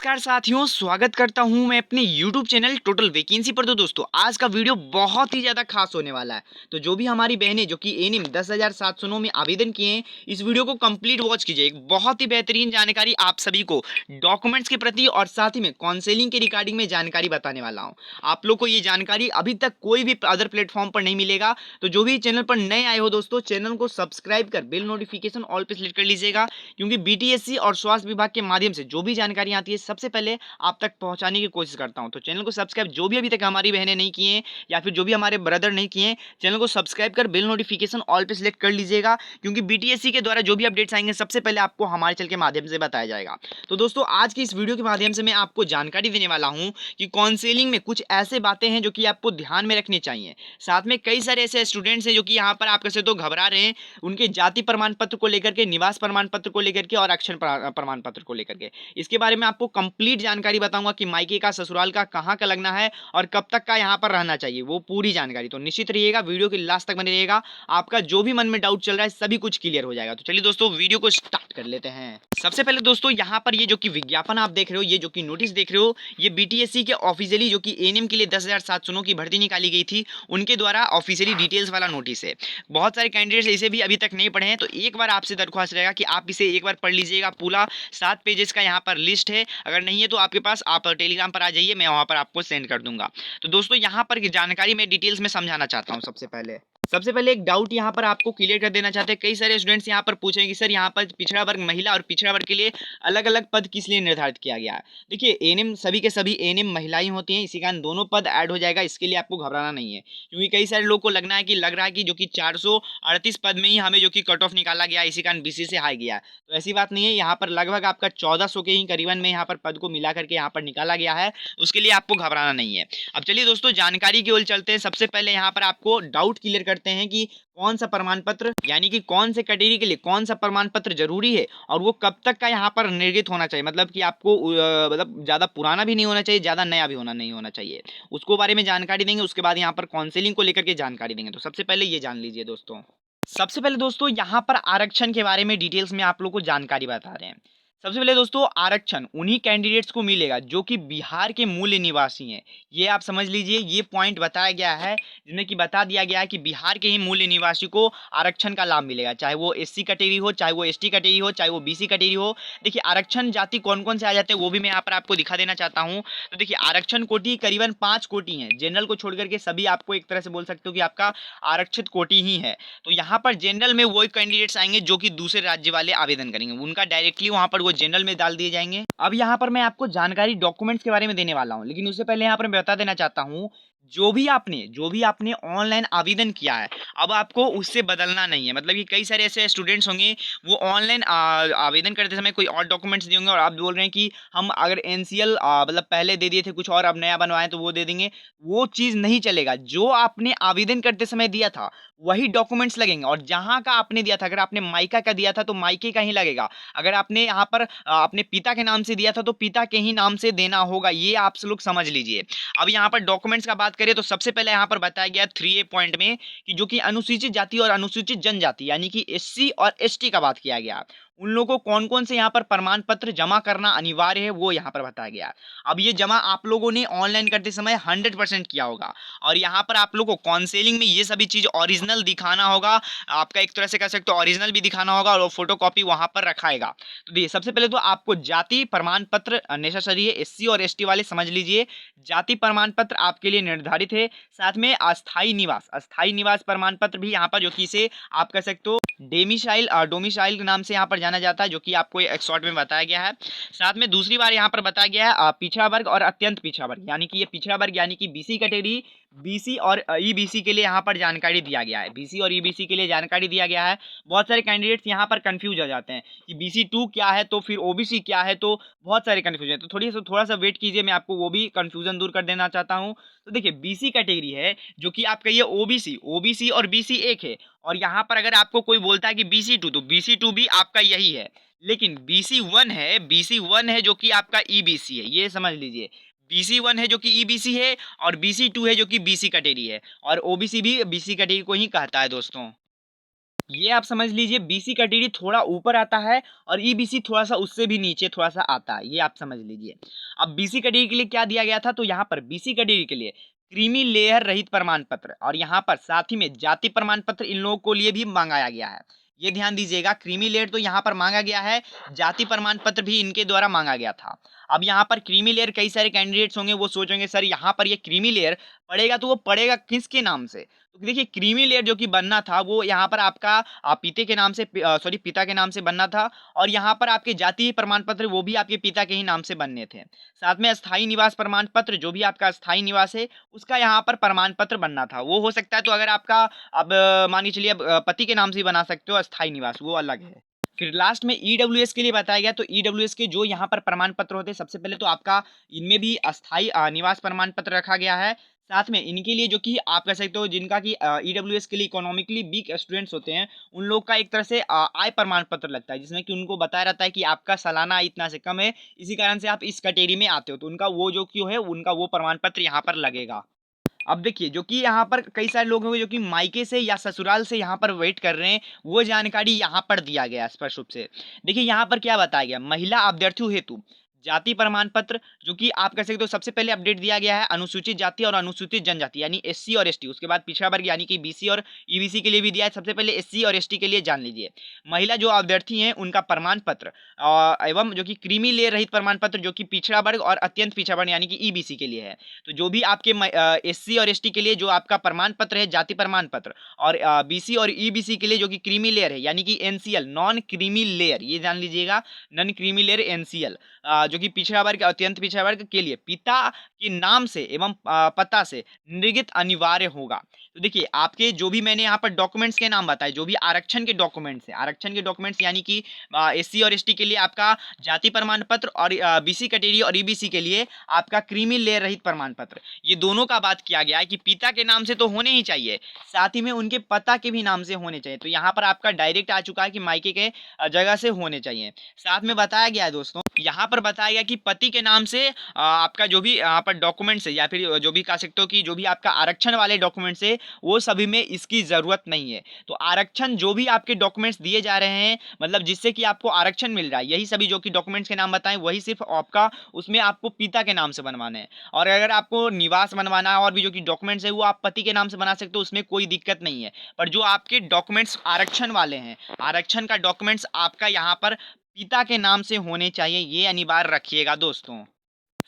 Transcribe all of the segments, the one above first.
नमस्कार साथियों, स्वागत करता हूं मैं अपने YouTube चैनल टोटल वैकेंसी पर। तो दोस्तों आज का वीडियो बहुत ही ज़्यादा खास होने वाला है। तो जो भी हमारी बहनें जो कि एनिम 10,709 में आवेदन किए हैं, इस वीडियो को कंप्लीट वॉच कीजिए। एक बहुत ही बेहतरीन जानकारी आप सभी को डॉक्यूमेंट्स के प्रति और साथ ही में काउंसलिंग के रिगार्डिंग में जानकारी बताने वाला हूँ। आप लोग को ये जानकारी अभी तक कोई भी अदर प्लेटफॉर्म पर नहीं मिलेगा। तो जो भी चैनल पर नए आए हो दोस्तों, चैनल को सब्सक्राइब कर बेल नोटिफिकेशन ऑल पे सेलेक्ट कर लीजिएगा, क्योंकि बीटीएससी और स्वास्थ्य विभाग के माध्यम से जो भी जानकारी आती है सबसे पहले आप तक पहुंचाने की कोशिश करता हूं। तो चैनल को सब्सक्राइब जो भी अभी तक हमारी बहनें नहीं किए हैं या फिर जो भी हमारे ब्रदर नहीं किए हैं, चैनल को सब्सक्राइब कर बेल नोटिफिकेशन ऑल पे सिलेक्ट कर लीजिएगा, क्योंकि बीटीएससी के द्वारा जो भी अपडेट्स आएंगे सबसे पहले आपको हमारे चैनल के माध्यम से बताया जाएगा। तो दोस्तों आज की इस वीडियो के माध्यम से मैं आपको जानकारी देने वाला हूं कि काउंसलिंग में कुछ ऐसे बातें हैं जो कि आपको ध्यान में रखनी चाहिए। साथ में कई सारे ऐसे स्टूडेंट्स हैं जो कि यहाँ पर आप कैसे तो घबरा रहे हैं उनके जाति प्रमाण पत्र को लेकर के, निवास प्रमाण पत्र को लेकर के और अक्षर प्रमाण पत्र को लेकर के। इसके बारे में आपको कंप्लीट जानकारी बताऊंगा कि मायके का, ससुराल का कहाँ का लगना है और कब तक का यहाँ पर रहना चाहिए, वो पूरी जानकारी। तो निश्चित रहिएगा, वीडियो के लास्ट तक बने रहिएगा। आपका जो भी मन में डाउट चल रहा है सभी कुछ क्लियर हो जाएगा। तो चलिए दोस्तों वीडियो को स्टार्ट कर लेते हैं। सबसे पहले दोस्तों यहाँ पर ये जो कि विज्ञापन आप देख रहे हो, ये जो कि नोटिस देख रहे हो, ये बीटीएससी के ऑफिशियली जो कि एएनएम के लिए 10,709 की भर्ती निकाली गई थी उनके द्वारा ऑफिशियली डिटेल्स वाला नोटिस है। बहुत सारे कैंडिडेट्स इसे भी अभी तक नहीं पढ़े हैं, तो एक बार आपसे दरख्वास्त रहेगा कि आप इसे एक बार पढ़ लीजिएगा। पूरा 7 पेजेस का यहाँ पर लिस्ट है। अगर नहीं है तो आपके पास आप टेलीग्राम पर आ जाइए, मैं वहाँ पर आपको सेंड कर दूंगा। तो दोस्तों यहाँ पर जानकारी मैं डिटेल्स में समझाना चाहता हूँ। सबसे पहले एक डाउट यहाँ पर आपको क्लियर कर देना चाहते हैं। कई सारे स्टूडेंट्स यहाँ पर पूछेंगे कि सर यहाँ पर पिछड़ा वर्ग महिला और पिछड़ा वर्ग के लिए अलग अलग पद किस लिए निर्धारित किया गया है। देखिए एएनएम सभी के सभी एएनएम महिलाएं होती हैं, इसी कारण दोनों पद ऐड हो जाएगा। इसके लिए आपको घबराना नहीं है, क्योंकि कई सारे लोग को लग रहा है कि जो कि 438 पद में ही हमें जो कि कट ऑफ निकाला गया, इसी कारण बीसी से हाई गया। तो ऐसी बात नहीं है, यहाँ पर लगभग आपका 1400 के ही करीबन में यहाँ पर पद को मिला करके यहाँ पर निकाला गया है। उसके लिए आपको घबराना नहीं है। अब चलिए दोस्तों जानकारी की ओर चलते हैं। सबसे पहले यहाँ पर आपको डाउट क्लियर करते हैं कि कौन सा प्रमाण पत्र, यानी कि कौन से कैटेगरी के लिए कौन सा प्रमाण पत्र जरूरी है और वो कब तक का यहाँ पर निर्गत होना चाहिए। मतलब कि आपको मतलब ज़्यादा पुराना भी नहीं होना चाहिए, ज़्यादा नया भी नहीं होना चाहिए। उसको बारे में जानकारी देंगे, उसके बाद यहाँ पर काउंसलिंग को लेकर के जानकारी देंगे। तो सबसे पहले ये जान लीजिए दोस्तों। सबसे पहले दोस्तों यहाँ पर आरक्षण के बारे में डिटेल्स में आप लोग को जानकारी बता रहे हैं। सबसे पहले दोस्तों आरक्षण उन्हीं कैंडिडेट्स को मिलेगा जो कि बिहार के मूल निवासी हैं। ये आप समझ लीजिए, ये पॉइंट बताया गया है जिसमें कि बता दिया गया है कि बिहार के ही मूल निवासी को आरक्षण का लाभ मिलेगा, चाहे वो एससी कैटेगरी हो, चाहे वो एसटी कैटेगरी हो, चाहे वो बीसी कैटेगरी हो। देखिए आरक्षण जाति कौन कौन से आ जाते हैं वो भी मैं यहाँ पर आपको दिखा देना चाहता हूँ। तो देखिए आरक्षण कोटि करीबन 5 कोटि हैं। जनरल को छोड़ करके सभी आपको एक तरह से बोल सकते हो कि आपका आरक्षित कोटि ही है। तो यहाँ पर जनरल में वही कैंडिडेट्स आएंगे जो कि दूसरे राज्य वाले आवेदन करेंगे, उनका डायरेक्टली वहाँ पर वो जनरल में डाल दिए जाएंगे। अब यहाँ पर मैं आपको जानकारी डॉक्यूमेंट्स के बारे में देने वाला हूँ, लेकिन उससे पहले यहाँ पर मैं बता देना चाहता हूँ जो भी आपने ऑनलाइन आवेदन किया है अब आपको उससे बदलना नहीं है। मतलब कि कई सारे ऐसे स्टूडेंट्स होंगे वो ऑनलाइन आवेदन करते समय कोई और डॉक्यूमेंट्स दिए होंगे और आप बोल रहे हैं कि हम अगर एनसीएल मतलब पहले दे दिए थे कुछ और अब नया बनवाएं तो वो दे देंगे। वो चीज़ नहीं चलेगा। जो आपने आवेदन करते समय दिया था वही डॉक्यूमेंट्स लगेंगे, और जहाँ का आपने दिया था, अगर आपने मायका का दिया था तो मायके का ही लगेगा। अगर आपने यहाँ पर अपने पिता के नाम से दिया था तो पिता के ही नाम से देना होगा। ये आप लोग समझ लीजिए। अब यहाँ पर डॉक्यूमेंट्स का बात करें तो सबसे पहले यहाँ पर बताया गया 3A पॉइंट में कि जो कि अनुसूचित जाति और अनुसूचित जनजाति यानी कि एससी और एसटी का बात किया गया, उन लोगों को कौन कौन से यहाँ पर प्रमाण पत्र जमा करना अनिवार्य है वो यहाँ पर बताया गया। अब ये जमा आप लोगों ने ऑनलाइन करते समय 100% किया होगा, और यहाँ पर आप लोगों को काउंसलिंग में ये सभी चीज़ ओरिजिनल दिखाना होगा। आपका एक तरह से कह सकते हो ओरिजिनल भी दिखाना होगा और वो फोटो कॉपी वहाँ पर रखाएगा। तो देखिए सबसे पहले तो आपको जाति प्रमाण पत्र नेसेसरी है। एससी और एसटी वाले समझ लीजिए, जाति प्रमाण पत्र आपके लिए निर्धारित है। साथ में अस्थायी निवास प्रमाण पत्र भी यहाँ पर जो कि इसे आप कह सकते हो डोमिसाइल के नाम से यहाँ पर जाना जाता है, जो कि आपको एक शॉर्ट में बताया गया है। साथ में दूसरी बार यहाँ पर बताया गया है पिछड़ा वर्ग और अत्यंत पिछड़ा वर्ग, यानी कि ये पिछड़ा वर्ग यानी कि बीसी कैटेगरी, बीसी और ईबीसी के लिए यहाँ पर जानकारी दिया गया है। बीसी और ईबीसी के लिए जानकारी दिया गया है। बहुत सारे कैंडिडेट्स यहाँ पर कंफ्यूज हो जाते हैं कि BC2 क्या है तो फिर ओबीसी क्या है, तो बहुत सारे कंफ्यूजन है। तो थोड़ा सा वेट कीजिए, मैं आपको वो भी कंफ्यूजन दूर कर देना चाहता हूँ। तो देखिए बीसी कैटेगरी है जो कि आप कहिए ओबीसी और बीसी एक है, और यहाँ पर अगर आपको कोई बोलता है कि BC2 तो BC2 भी आपका यही है। लेकिन BC1 है जो कि आपका ईबीसी है, ये समझ लीजिए। BC1 है जो कि ईबीसी है और BC2 है जो कि बीसी कैटेगरी है, और ओबीसी भी बीसी कैटेगरी को ही कहता है दोस्तों। ये आप समझ लीजिए बीसी कैटेगरी थोड़ा ऊपर आता है और ईबीसी थोड़ा सा उससे भी नीचे थोड़ा सा आता है, ये आप समझ लीजिए। अब बीसी कैटेगरी के लिए क्या दिया गया था, तो यहाँ पर बीसी कैटेगरी के लिए क्रीमी लेयर रहित प्रमाण पत्र और यहाँ पर साथ ही में जाति प्रमाण पत्र इन लोगों को लिए भी मांगाया गया है। ये ध्यान दीजिएगा, क्रीमी लेयर तो यहाँ पर मांगा गया है, जाति प्रमाण पत्र भी इनके द्वारा मांगा गया था। अब यहाँ पर क्रीमी लेयर कई सारे कैंडिडेट्स होंगे, वो सोचेंगे सर यहाँ पर ये क्रीमी लेयर पड़ेगा तो वो पड़ेगा किसके नाम से? तो देखिए क्रीमी लेयर जो कि बनना था वो यहाँ पर आपका पिता के नाम से पिता के नाम से बनना था और यहाँ पर आपके जाति प्रमाण पत्र वो भी आपके पिता के ही नाम से बनने थे। साथ में अस्थायी निवास प्रमाण पत्र जो भी आपका अस्थायी निवास है उसका यहाँ पर प्रमाण पत्र बनना था। वो हो सकता है तो अगर आपका अब मान के चलिए अब पति के नाम से ही बना सकते हो अस्थायी निवास, वो अलग है। फिर लास्ट में ईडब्ल्यूएस के लिए बताया गया, तो ईडब्ल्यूएस के जो यहाँ पर प्रमाण पत्र होते हैं सबसे पहले तो आपका इनमें भी अस्थायी निवास प्रमाण पत्र रखा गया है। साथ में इनके लिए जो कि आप कह सकते हो जिनका कि ईडब्ल्यूएस के लिए इकोनॉमिकली वीक स्टूडेंट्स होते हैं उन लोग का एक तरह से आय प्रमाण पत्र लगता है, जिसमें कि उनको बताया रहता है कि आपका सालाना आय इतना से कम है, इसी कारण से आप इस कैटेगरी में आते हो, तो उनका वो जो क्यों है उनका वो प्रमाण पत्र यहाँ पर लगेगा। अब देखिए जो कि यहाँ पर कई सारे लोग होंगे जो कि मायके से या ससुराल से यहाँ पर वेट कर रहे हैं, वो जानकारी यहाँ पर दिया गया है स्पष्ट रूप से। देखिए यहाँ पर क्या बताया गया, महिला अभ्यर्थियों हेतु जाति प्रमाण पत्र जो कि आप कह सकते हो सबसे पहले अपडेट दिया गया है अनुसूचित जाति और अनुसूचित जनजाति यानी एससी और एसटी, उसके बाद पिछड़ा वर्ग यानी कि बीसी और ईबीसी के लिए भी दिया है। सबसे पहले एससी और एसटी के लिए जान लीजिए, महिला जो अभ्यर्थी हैं उनका प्रमाण पत्र एवं जो कि क्रीमी लेयर रहित प्रमाण पत्र जो कि पिछड़ा वर्ग और अत्यंत पिछड़ा वर्ग यानी कि ईबीसी के लिए है। तो जो भी आपके एससी और एसटी के लिए जो आपका प्रमाण पत्र है जाति प्रमाण पत्र और बीसी और ईबीसी के लिए जो कि क्रीमी लेयर है यानी कि एनसीएल नॉन क्रीमी लेयर, ये जान लीजिएगा नॉन क्रीमी लेयर एनसीएल जो कि पिछड़ा वर्ग अत्यंत पिछड़ा वर्ग के लिए पिता के नाम से एवं पता से निर्गत अनिवार्य होगा। तो देखिए आपके जो भी मैंने यहाँ पर डॉक्यूमेंट्स के नाम बताए, जो भी आरक्षण के डॉक्यूमेंट्स हैं, आरक्षण के डॉक्यूमेंट्स यानी कि एससी और एसटी के लिए आपका जाति प्रमाण पत्र और बीसी कैटेगरी और ईबीसी के लिए आपका क्रीमी लेयर रहित प्रमाण पत्र, ये दोनों का बात किया गया है कि पिता के नाम से तो होने ही चाहिए, साथ ही में उनके पता के भी नाम से होने चाहिए। तो यहाँ पर आपका डायरेक्ट आ चुका है कि मायके के जगह से होने चाहिए। साथ में बताया गया है दोस्तों, यहाँ पर बताया गया कि पति के नाम से आपका जो भी यहाँ पर डॉक्यूमेंट्स है या फिर जो भी कह सकते हो कि जो भी आपका आरक्षण वाले डॉक्यूमेंट्स है वो सभी में इसकी ज़रूरत नहीं है। तो आरक्षण जो भी आपके डॉक्यूमेंट्स दिए जा रहे हैं मतलब जिससे कि आपको आरक्षण मिल रहा है, यही सभी जो कि डॉक्यूमेंट्स के नाम बताएं वही सिर्फ आपका उसमें आपको पिता के नाम से बनवाने हैं। और अगर आपको निवास बनवाना है और भी जो कि डॉक्यूमेंट्स है वो आप पति के नाम से बना सकते हो, उसमें कोई दिक्कत नहीं है। पर जो आपके डॉक्यूमेंट्स आरक्षण वाले हैं, आरक्षण का डॉक्यूमेंट्स आपका यहाँ पर पिता के नाम से होने चाहिए, ये अनिवार्य रखिएगा दोस्तों।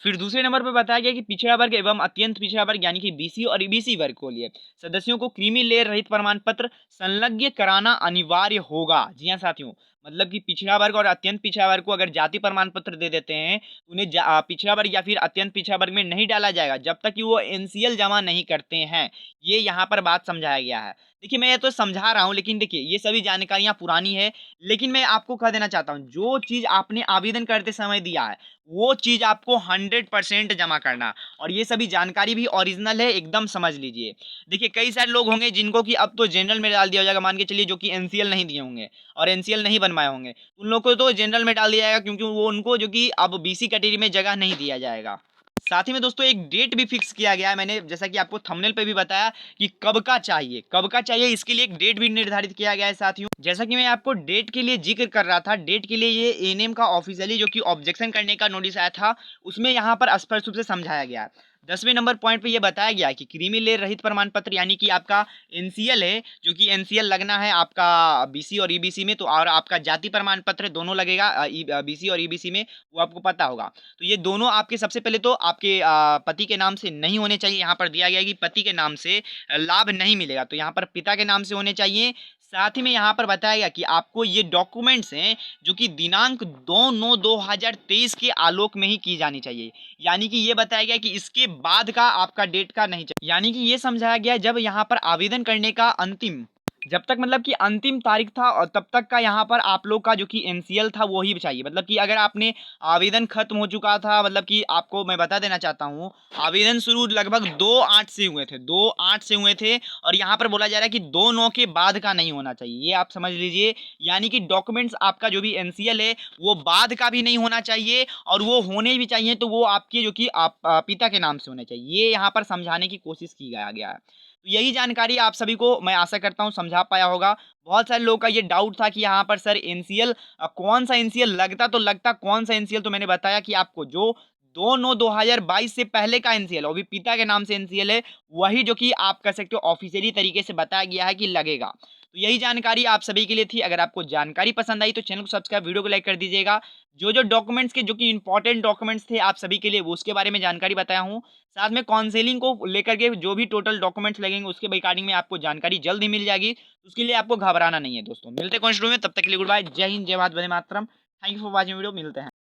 फिर दूसरे नंबर पर बताया गया कि पिछड़ा वर्ग एवं अत्यंत पिछड़ा वर्ग यानी कि बीसी और ईबीसी वर्ग को लिए सदस्यों को क्रीमी लेयर रहित प्रमाण पत्र संलग्न कराना अनिवार्य होगा। जी हाँ साथियों, मतलब कि पिछड़ा वर्ग और अत्यंत पिछड़ा वर्ग को अगर जाति प्रमाण पत्र दे देते हैं तो उन्हें पिछड़ा वर्ग या फिर अत्यंत पिछड़ा वर्ग में नहीं डाला जाएगा जब तक कि वो एनसीएल जमा नहीं करते हैं। ये यहाँ पर बात समझाया गया है। देखिए मैं ये तो समझा रहा हूँ लेकिन देखिए ये सभी जानकारियाँ पुरानी है, लेकिन मैं आपको कह देना चाहता हूँ जो चीज़ आपने आवेदन करते समय दिया है वो चीज़ आपको 100% जमा करना, और ये सभी जानकारी भी ओरिजिनल है, एकदम समझ लीजिए। देखिए कई सारे लोग होंगे जिनको कि अब तो जनरल में डाल दिया जाएगा, मान के चलिए जो कि एनसीएल नहीं दिए होंगे और एनसीएल नहीं बनवाए होंगे, उन लोग को तो जनरल में डाल दिया जाएगा क्योंकि वो उनको जो कि अब बीसी कैटेगरी में जगह नहीं दिया जाएगा। साथ ही में दोस्तों एक डेट भी फिक्स किया गया है, मैंने जैसा कि आपको थंबनेल पे भी बताया कि कब का चाहिए, इसके लिए एक डेट भी निर्धारित किया गया है साथियों। जैसा कि मैं आपको डेट के लिए जिक्र कर रहा था, डेट के लिए ये एएनएम का ऑफिशियली जो कि ऑब्जेक्शन करने का नोटिस आया था उसमें यहाँ पर स्पष्ट रूप से समझाया गया है। 10वें नंबर पॉइंट पे ये बताया गया है कि क्रीमी लेयर रहित प्रमाण पत्र यानी कि आपका एनसीएल है, जो कि एनसीएल लगना है आपका बीसी और ईबीसी में, तो और आपका जाति प्रमाण पत्र दोनों लगेगा बीसी और ईबीसी में, वो आपको पता होगा। तो ये दोनों आपके सबसे पहले तो आपके पति के नाम से नहीं होने चाहिए, यहाँ पर दिया गया है कि पति के नाम से लाभ नहीं मिलेगा, तो यहाँ पर पिता के नाम से होने चाहिए। साथ ही में यहाँ पर बताया गया कि आपको ये डॉक्यूमेंट्स हैं जो कि दिनांक 2/9/2023 के आलोक में ही की जानी चाहिए, यानी कि ये बताया गया कि इसके बाद का आपका डेट का नहीं चाहिए, यानी कि ये समझाया गया जब यहाँ पर आवेदन करने का अंतिम जब तक मतलब कि अंतिम तारीख था और तब तक का यहाँ पर आप लोग का जो कि एनसीएल था वो ही चाहिए। मतलब कि अगर आपने आवेदन खत्म हो चुका था, मतलब कि आपको मैं बता देना चाहता हूँ आवेदन शुरू लगभग 2/8 से हुए थे, 2/8 से हुए थे, और यहाँ पर बोला जा रहा है कि 2/9 के बाद का नहीं होना चाहिए, ये आप समझ लीजिए। यानी कि डॉक्यूमेंट्स आपका जो भी एनसीएल है वो बाद का भी नहीं होना चाहिए, और वो होने भी चाहिए तो वो आपके जो कि आप पिता के नाम से होने चाहिए, ये यहाँ पर समझाने की कोशिश की गया है। तो यही जानकारी आप सभी को मैं आशा करता हूँ समझ समझा पाया होगा। बहुत सारे लोगों का ये डाउट था कि यहाँ पर सर एनसीएल कौन सा एनसीएल लगता, तो लगता कौन सा एनसीएल, तो मैंने बताया कि आपको जो 2/9/2022 से पहले का एनसीएल अभी पिता के नाम से एनसीएल है, वही जो कि आप कह सकते हो ऑफिशियली तरीके से बताया गया है कि लगेगा। तो यही जानकारी आप सभी के लिए थी। अगर आपको जानकारी पसंद आई तो चैनल को सब्सक्राइब, वीडियो को लाइक कर दीजिएगा। जो डॉक्यूमेंट्स के जो कि इंपॉर्टेंट डॉक्यूमेंट्स थे आप सभी के लिए, वो उसके बारे में जानकारी बताया हूँ। साथ में काउंसलिंग को लेकर के जो भी टोटल डॉक्यूमेंट्स लगेंगे उसके रिगार्डिंग में आपको जानकारी जल्द ही मिल जाएगी। उसके लिए आपको घबराना नहीं है दोस्तों। मिलते हैं कौन वीडियो में, तब तक के लिए गुड बाय, जय हिंद, जय भारत, वंदे मातरम। Thank you for watching video, मिलते हैं।